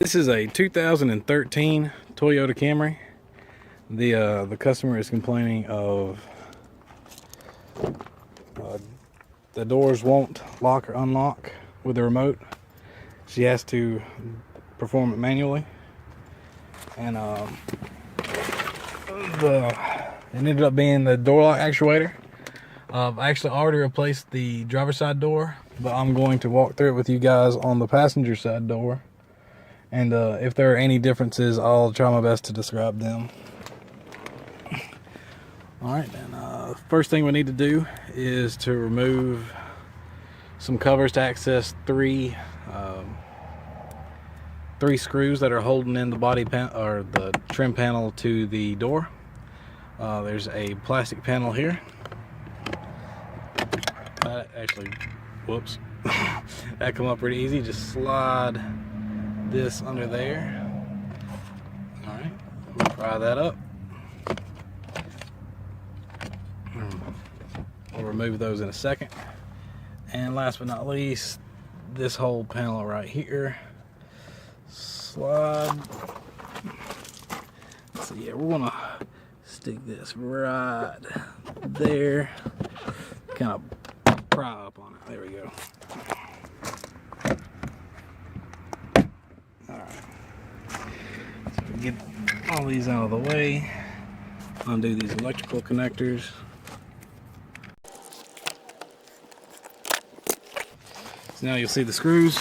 This is a 2013 Toyota Camry. The customer is complaining of the doors won't lock or unlock with the remote. She has to perform it manually, and it ended up being the door lock actuator. I actually already replaced the driver's side door, but I'm going to walk through it with you guys on the passenger side door. And if there are any differences, I'll try my best to describe them. Alright, then first thing we need to do is to remove some covers to access three screws that are holding in the body or the trim panel to the door. There's a plastic panel here. Actually, whoops, that come up pretty easy. Just slide this under there. All right, we'll pry that up. We'll remove those in a second. And last but not least, this whole panel right here. Slide. So yeah, we're gonna stick this right there. Kind of pry up on it. There we go. Get all these out of the way, undo these electrical connectors. So now you'll see the screws.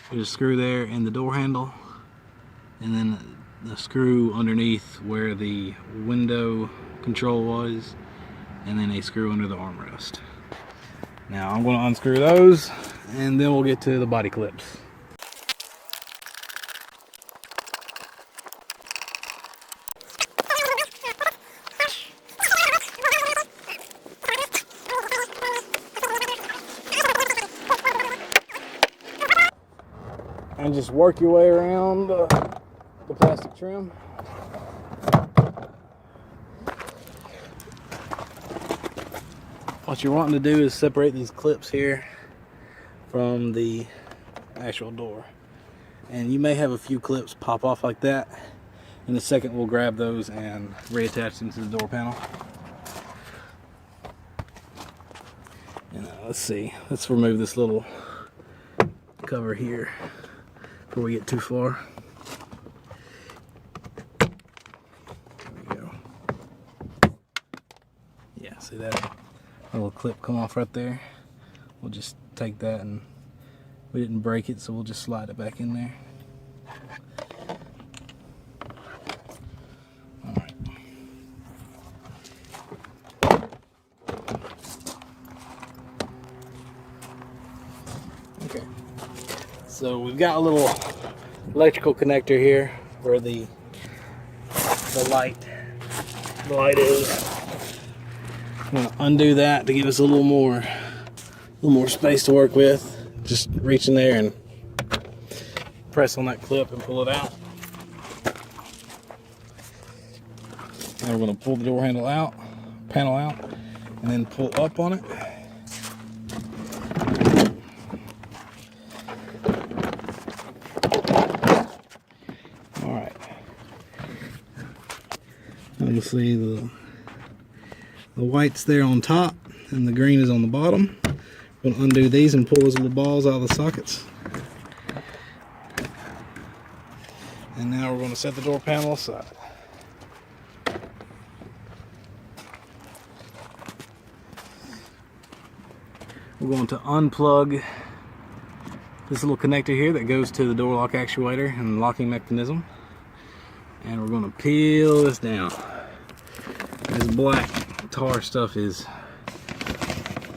There's a screw there in the door handle, and then the screw underneath where the window control was, and then a screw under the armrest. Now I'm going to unscrew those, and then we'll get to the body clips. And just work your way around the plastic trim. What you're wanting to do is separate these clips here from the actual door. And you may have a few clips pop off like that. In a second we'll grab those and reattach them to the door panel. And let's see, let's remove this little cover here before we get too far. There we go. Yeah, see that little clip come off right there? We'll just take that, and we didn't break it, so we'll just slide it back in there. Alright. Okay. So we've got a little electrical connector here where the light is. I'm going to undo that to give us a little more space to work with. Just reach in there and press on that clip and pull it out. And we're going to pull the door panel out, and then pull up on it. All right. Now you'll see the white's there on top and the green is on the bottom. I'm going to undo these and pull those little balls out of the sockets. And now we're going to set the door panel aside. We're going to unplug this little connector here that goes to the door lock actuator and locking mechanism. And we're going to peel this down. This black tar stuff is,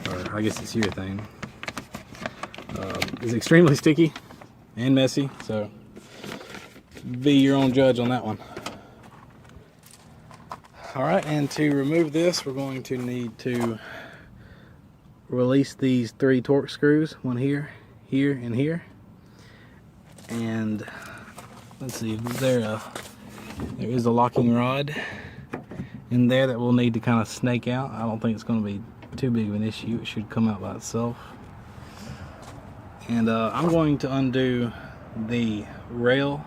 or I guess it's urethane, is extremely sticky and messy, so be your own judge on that one. Alright, and to remove this, we're going to need to release these three torque screws, one here, here, and here. And let's see, there is a locking rod in there that we'll need to kind of snake out. I don't think it's going to be too big of an issue. It should come out by itself. And I'm going to undo the rail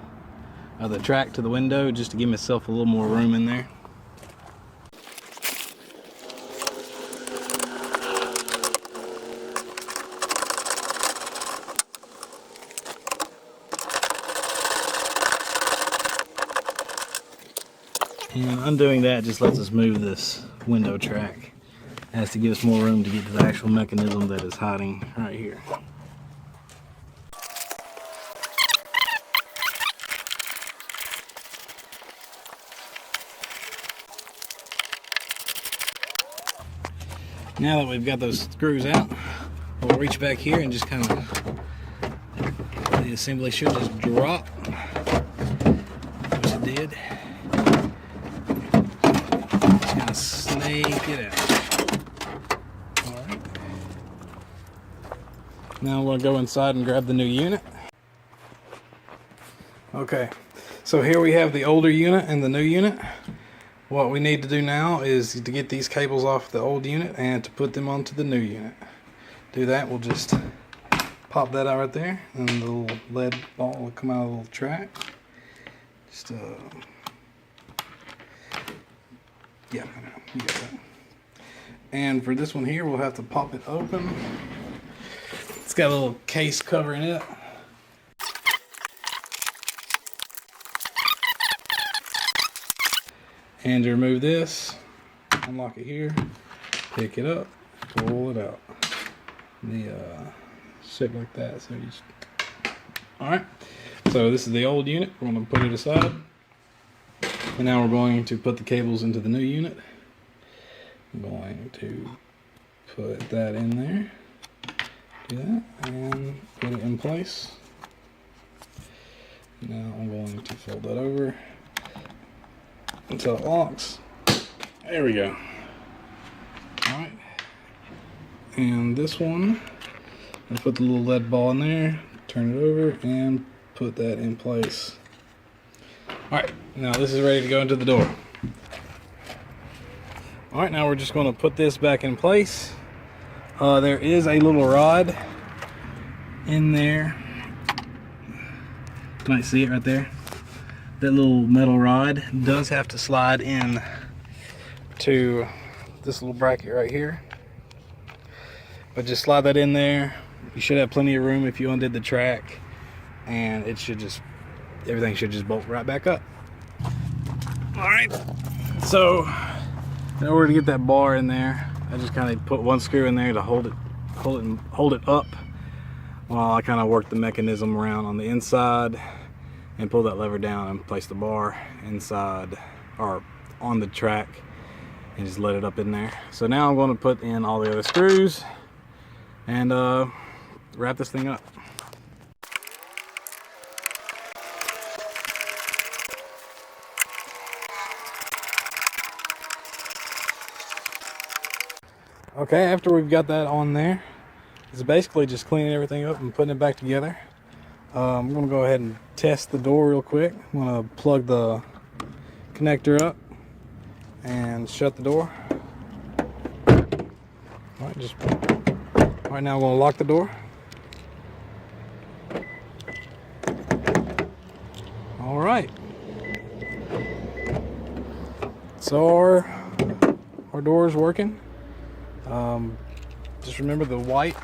of the track to the window just to give myself a little more room in there. And undoing that just lets us move this window track as to give us more room to get to the actual mechanism that is hiding right here. Now that we've got those screws out, we'll reach back here and just kind of, the assembly should just drop, which it did. Just kind of snake it out. Alright. Now we'll go inside and grab the new unit. Okay, so here we have the older unit and the new unit. What we need to do now is to get these cables off the old unit and to put them onto the new unit. Do that, we'll just pop that out right there, and the little lead ball will come out of the little track. Just yeah, you got that. And for this one here, we'll have to pop it open. It's got a little case covering it. And to remove this, unlock it here, pick it up, pull it out. Shit like that. So you just... Alright, so this is the old unit. We're going to put it aside. And now we're going to put the cables into the new unit. I'm going to put that in there. Do that, and put it in place. Now I'm going to fold that over until it locks. There we go. Alright. And this one, I'll put the little lead ball in there, turn it over, and put that in place. Alright, now this is ready to go into the door. Alright, now we're just going to put this back in place. There is a little rod in there. You might see it right there. That little metal rod does have to slide in to this little bracket right here, but just slide that in there. You should have plenty of room if you undid the track, and it should just, everything should just bolt right back up. All right, so in order to get that bar in there, I just kind of put one screw in there to hold it up while I kind of work the mechanism around on the inside and pull that lever down and place the bar inside or on the track and just let it up in there. So now I'm going to put in all the other screws and wrap this thing up. Okay, after we've got that on there, it's basically just cleaning everything up and putting it back together. I'm going to go ahead and test the door real quick. I'm going to plug the connector up and shut the door. Alright, now I'm going to lock the door. Alright. So our door is working. Just remember the white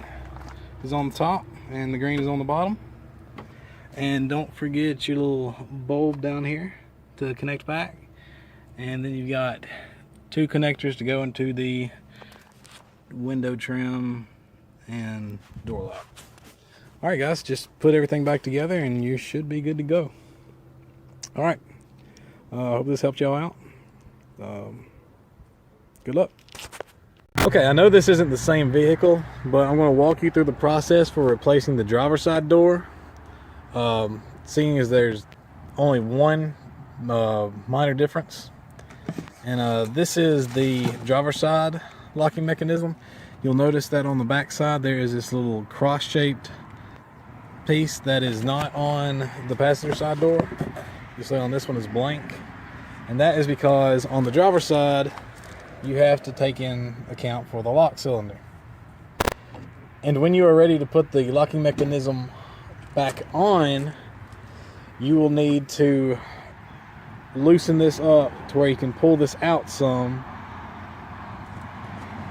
is on the top and the green is on the bottom. And don't forget your little bulb down here to connect back. And then you've got two connectors to go into the window trim and door lock. Alright guys, just put everything back together and you should be good to go. Alright, hope this helped y'all out. Good luck. Okay, I know this isn't the same vehicle, but I'm going to walk you through the process for replacing the driver's side door. Seeing as there's only one minor difference, and this is the driver's side locking mechanism. You'll notice that on the back side there is this little cross-shaped piece that is not on the passenger side door. You see on this one is blank, and that is because on the driver's side you have to take in account for the lock cylinder. And when you are ready to put the locking mechanism back on, you will need to loosen this up to where you can pull this out some,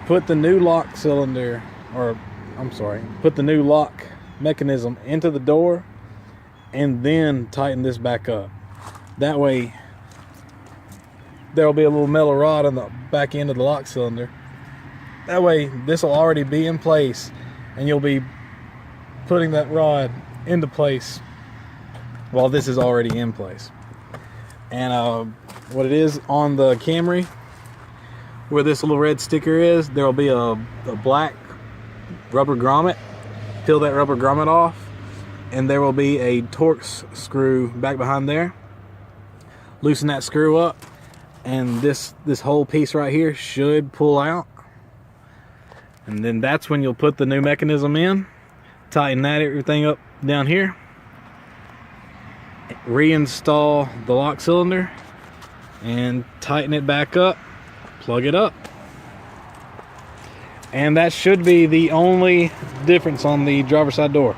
put the new lock cylinder, or I'm sorry, put the new lock mechanism into the door, and then tighten this back up. That way there'll be a little metal rod on the back end of the lock cylinder. That way this will already be in place, and you'll be putting that rod into place while this is already in place. And what it is on the Camry, where this little red sticker is, there will be a black rubber grommet. Peel that rubber grommet off, and there will be a Torx screw back behind there. Loosen that screw up, and this whole piece right here should pull out. And then that's when you'll put the new mechanism in, tighten that everything up down here, reinstall the lock cylinder, and tighten it back up, plug it up. And that should be the only difference on the driver's side door.